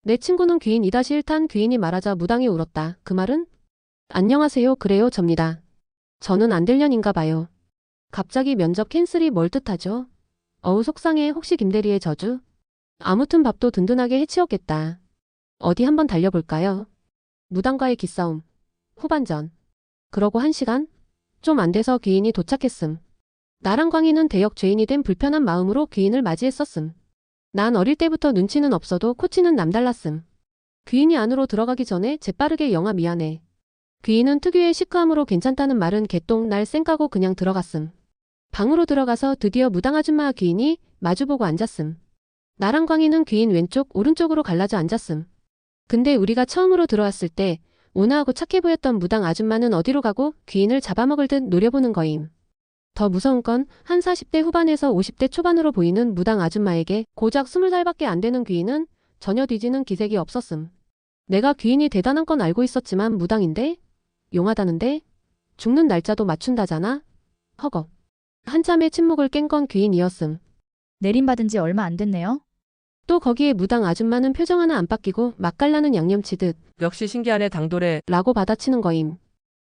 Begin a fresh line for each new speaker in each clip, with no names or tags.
내 친구는 귀인 2-1탄 귀인이 말하자 무당이 울었다. 그 말은? 안녕하세요. 그래요. 접니다. 저는 안될년인가 봐요. 갑자기 면접 캔슬이 뭘 뜻하죠? 어우 속상해. 혹시 김대리의 저주? 아무튼 밥도 든든하게 해치웠겠다. 어디 한번 달려볼까요? 무당과의 기싸움. 후반전. 그러고 1시간? 좀 안 돼서 귀인이 도착했음. 나랑 광희는 대역 죄인이 된 불편한 마음으로 귀인을 맞이했었음. 난 어릴 때부터 눈치는 없어도 코치는 남달랐음. 귀인이 안으로 들어가기 전에 재빠르게 영아 미안해. 귀인은 특유의 시크함으로 괜찮다는 말은 개똥 날 쌩까고 그냥 들어갔음. 방으로 들어가서 드디어 무당 아줌마와 귀인이 마주보고 앉았음. 나랑 광희는 귀인 왼쪽 오른쪽으로 갈라져 앉았음. 근데 우리가 처음으로 들어왔을 때 온화하고 착해 보였던 무당 아줌마는 어디로 가고 귀인을 잡아먹을 듯 노려보는 거임. 더 무서운 건 한 40대 후반에서 50대 초반으로 보이는 무당 아줌마에게 고작 20살밖에 안 되는 귀인은 전혀 뒤지는 기색이 없었음. 내가 귀인이 대단한 건 알고 있었지만 무당인데? 용하다는데? 죽는 날짜도 맞춘다잖아? 허걱. 한참의 침묵을 깬 건 귀인이었음.
내림받은 지 얼마 안 됐네요.
또 거기에 무당 아줌마는 표정 하나 안 바뀌고 맛깔나는 양념치듯
역시 신기하네 당돌해.
라고 받아치는 거임.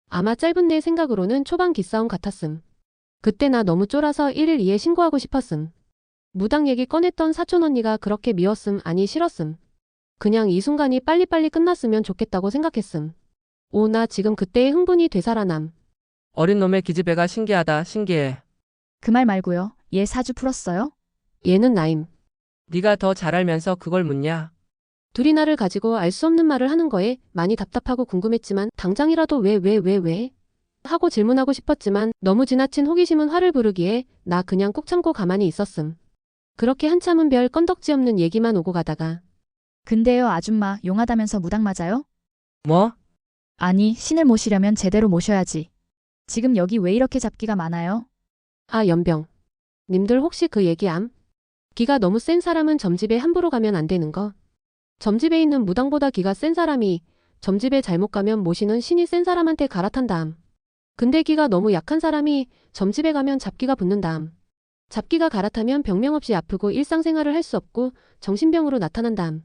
아마 짧은 내 생각으로는 초반 기싸움 같았음. 그때 나 너무 쫄아서 112에 신고하고 싶었음. 무당 얘기 꺼냈던 사촌 언니가 그렇게 미웠음 아니 싫었음. 그냥 이 순간이 빨리빨리 끝났으면 좋겠다고 생각했음. 오 나 지금 그때의 흥분이 되살아남.
어린 놈의 기집애가 신기하다 신기해.
그 말 말고요. 얘 사주 풀었어요?
얘는 나임.
네가 더 잘 알면서 그걸 묻냐?
둘이 나를 가지고 알 수 없는 말을 하는 거에 많이 답답하고 궁금했지만 당장이라도 왜? 하고 질문하고 싶었지만 너무 지나친 호기심은 화를 부르기에 나 그냥 꾹 참고 가만히 있었음. 그렇게 한참은 별 건덕지 없는 얘기만 오고 가다가
근데요 아줌마 용하다면서 무당 맞아요?
뭐?
아니 신을 모시려면 제대로 모셔야지. 지금 여기 왜 이렇게 잡기가 많아요?
아 연병. 님들 혹시 그 얘기함? 기가 너무 센 사람은 점집에 함부로 가면 안 되는 거. 점집에 있는 무당보다 기가 센 사람이 점집에 잘못 가면 모시는 신이 센 사람한테 갈아탄다함. 근데 기가 너무 약한 사람이 점집에 가면 잡기가 붙는다함. 잡기가 갈아타면 병명 없이 아프고 일상생활을 할 수 없고 정신병으로 나타난다함.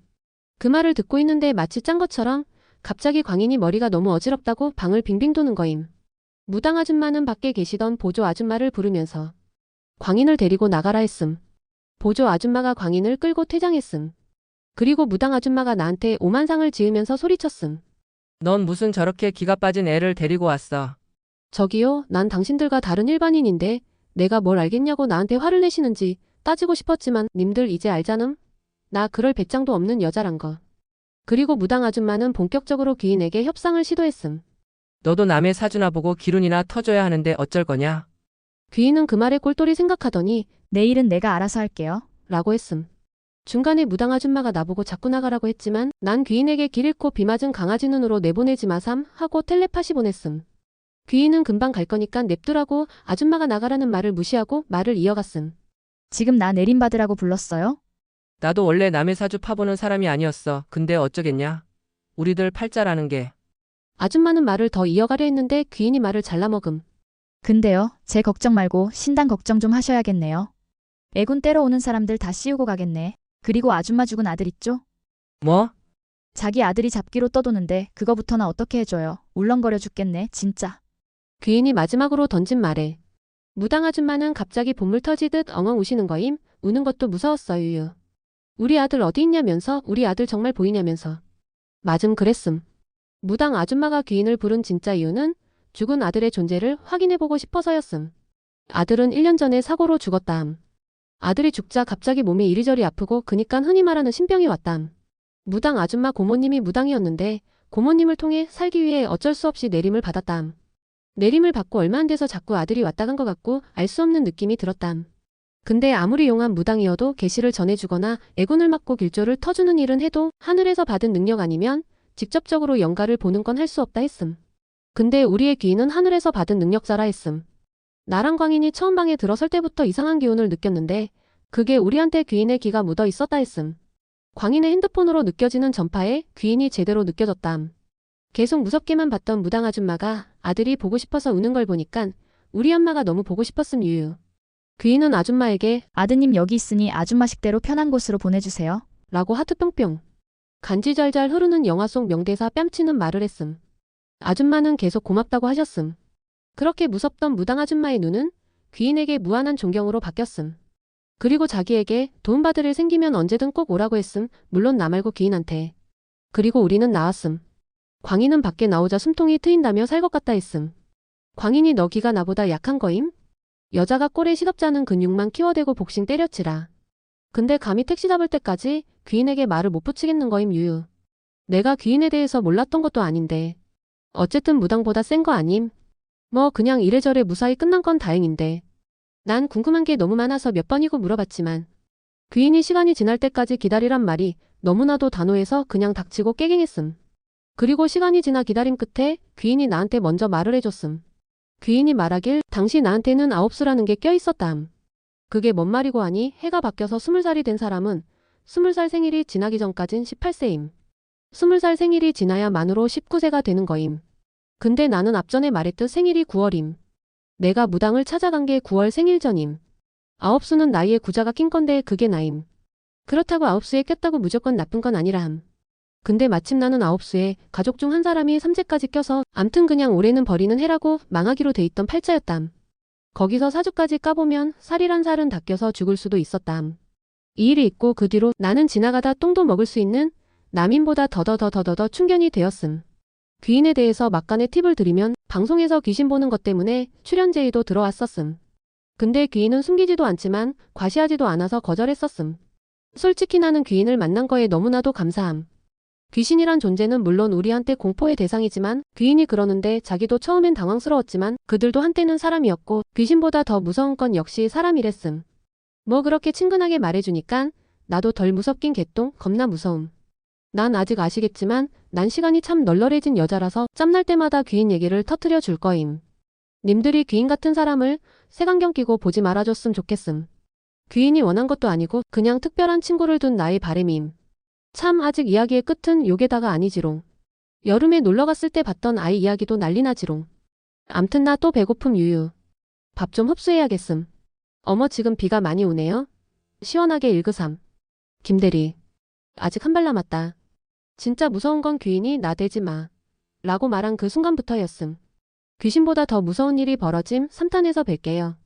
그 말을 듣고 있는데 마치 짠 것처럼 갑자기 광인이 머리가 너무 어지럽다고 방을 빙빙 도는 거임. 무당 아줌마는 밖에 계시던 보조 아줌마를 부르면서 광인을 데리고 나가라 했음. 보조 아줌마가 광인을 끌고 퇴장했음. 그리고 무당 아줌마가 나한테 오만상을 지으면서 소리쳤음.
넌 무슨 저렇게 기가 빠진 애를 데리고 왔어.
저기요, 난 당신들과 다른 일반인인데 내가 뭘 알겠냐고 나한테 화를 내시는지 따지고 싶었지만 님들 이제 알자ным? 나 그럴 배짱도 없는 여자란 거. 그리고 무당 아줌마는 본격적으로 귀인에게 협상을 시도했음.
너도 남의 사주나 보고 기룬이나 터줘야 하는데 어쩔 거냐?
귀인은 그 말에 꼴똘히 생각하더니
내일은 내가 알아서 할게요.
라고 했음. 중간에 무당 아줌마가 나보고 자꾸 나가라고 했지만 난 귀인에게 길 잃고 비 맞은 강아지 눈으로 내보내지 마삼 하고 텔레파시 보냈음. 귀인은 금방 갈 거니까 냅두라고 아줌마가 나가라는 말을 무시하고 말을 이어갔음.
지금 나 내림받으라고 불렀어요?
나도 원래 남의 사주 파보는 사람이 아니었어. 근데 어쩌겠냐? 우리들 팔자라는 게.
아줌마는 말을 더 이어가려 했는데 귀인이 말을 잘라먹음.
근데요 제 걱정 말고 신당 걱정 좀 하셔야겠네요. 애군 때려 오는 사람들 다 씌우고 가겠네. 그리고 아줌마 죽은 아들 있죠?
뭐?
자기 아들이 잡기로 떠도는데 그거부터나 어떻게 해줘요. 울렁거려 죽겠네 진짜.
귀인이 마지막으로 던진 말에 무당 아줌마는 갑자기 본물 터지듯 엉엉 우시는 거임. 우는 것도 무서웠어 유유. 우리 아들 어디 있냐면서 우리 아들 정말 보이냐면서. 맞음 그랬음. 무당 아줌마가 귀인을 부른 진짜 이유는 죽은 아들의 존재를 확인해보고 싶어서였음. 아들은 1년 전에 사고로 죽었다함. 아들이 죽자 갑자기 몸이 이리저리 아프고 그니깐 흔히 말하는 신병이 왔다함. 무당 아줌마 고모님이 무당이었는데 고모님을 통해 살기 위해 어쩔 수 없이 내림을 받았다함. 내림을 받고 얼마 안 돼서 자꾸 아들이 왔다 간 것 같고 알 수 없는 느낌이 들었다함. 근데 아무리 용한 무당이어도 계시를 전해주거나 애군을 막고 길조를 터주는 일은 해도 하늘에서 받은 능력 아니면 직접적으로 영가를 보는 건 할 수 없다 했음. 근데 우리의 귀인은 하늘에서 받은 능력자라 했음. 나랑 광인이 처음 방에 들어설 때부터 이상한 기운을 느꼈는데 그게 우리한테 귀인의 기가 묻어 있었다 했음. 광인의 핸드폰으로 느껴지는 전파에 귀인이 제대로 느껴졌담. 계속 무섭게만 봤던 무당 아줌마가 아들이 보고 싶어서 우는 걸 보니깐 우리 엄마가 너무 보고 싶었음 유유. 귀인은 아줌마에게
아드님 여기 있으니 아줌마 식대로 편한 곳으로 보내주세요.
라고 하트 뿅뿅. 간지 잘잘 흐르는 영화 속 명대사 뺨치는 말을 했음. 아줌마는 계속 고맙다고 하셨음. 그렇게 무섭던 무당 아줌마의 눈은 귀인에게 무한한 존경으로 바뀌었음. 그리고 자기에게 도움받을 일 생기면 언제든 꼭 오라고 했음. 물론 나 말고 귀인한테. 그리고 우리는 나왔음. 광인은 밖에 나오자 숨통이 트인다며 살 것 같다 했음. 광인이 너 기가 나보다 약한 거임? 여자가 꼴에 시덥잖은 근육만 키워대고 복싱 때렸지라. 근데 감히 택시 잡을 때까지 귀인에게 말을 못 붙이겠는 거임 유유. 내가 귀인에 대해서 몰랐던 것도 아닌데. 어쨌든 무당보다 센 거 아님? 뭐 그냥 이래저래 무사히 끝난 건 다행인데. 난 궁금한 게 너무 많아서 몇 번이고 물어봤지만 귀인이 시간이 지날 때까지 기다리란 말이 너무나도 단호해서 그냥 닥치고 깨갱했음. 그리고 시간이 지나 기다림 끝에 귀인이 나한테 먼저 말을 해줬음. 귀인이 말하길 당시 나한테는 9수라는 게 껴있었다함. 그게 뭔 말이고 하니 해가 바뀌어서 20살이 된 사람은 20살 생일이 지나기 전까진 18세임. 20살 생일이 지나야 만으로 19세가 되는 거임. 근데 나는 앞전에 말했듯 생일이 9월임. 내가 무당을 찾아간 게 9월 생일 전임. 9수는 나이에 구자가 낀 건데 그게 나임. 그렇다고 9수에 꼈다고 무조건 나쁜 건 아니라 함. 근데 마침 나는 9수에 가족 중 한 사람이 3제까지 껴서 암튼 그냥 올해는 버리는 해라고 망하기로 돼 있던 팔자였담. 거기서 사주까지 까보면 살이란 살은 다 껴서 죽을 수도 있었담. 이 일이 있고 그 뒤로 나는 지나가다 똥도 먹을 수 있는 남인보다 더더더 충견이 되었음. 귀인에 대해서 막간의 팁을 드리면 방송에서 귀신 보는 것 때문에 출연 제의도 들어왔었음. 근데 귀인은 숨기지도 않지만 과시하지도 않아서 거절했었음. 솔직히 나는 귀인을 만난 거에 너무나도 감사함. 귀신이란 존재는 물론 우리한테 공포의 대상이지만 귀인이 그러는데 자기도 처음엔 당황스러웠지만 그들도 한때는 사람이었고 귀신보다 더 무서운 건 역시 사람이랬음. 뭐 그렇게 친근하게 말해주니깐 나도 덜 무섭긴 개똥 겁나 무서움. 난 아직 아시겠지만 난 시간이 참 널널해진 여자라서 짬날 때마다 귀인 얘기를 터트려 줄 거임. 님들이 귀인 같은 사람을 색안경 끼고 보지 말아줬음 좋겠음. 귀인이 원한 것도 아니고 그냥 특별한 친구를 둔 나의 바램임. 참 아직 이야기의 끝은 요게다가 아니지롱. 여름에 놀러갔을 때 봤던 아이 이야기도 난리나지롱. 암튼 나 또 배고픔 유유. 밥 좀 흡수해야겠음. 어머 지금 비가 많이 오네요. 시원하게 일그삼. 김대리. 아직 한 발 남았다. 진짜 무서운 건 귀인이 나대지 마. 라고 말한 그 순간부터였음. 귀신보다 더 무서운 일이 벌어짐 3탄에서 뵐게요.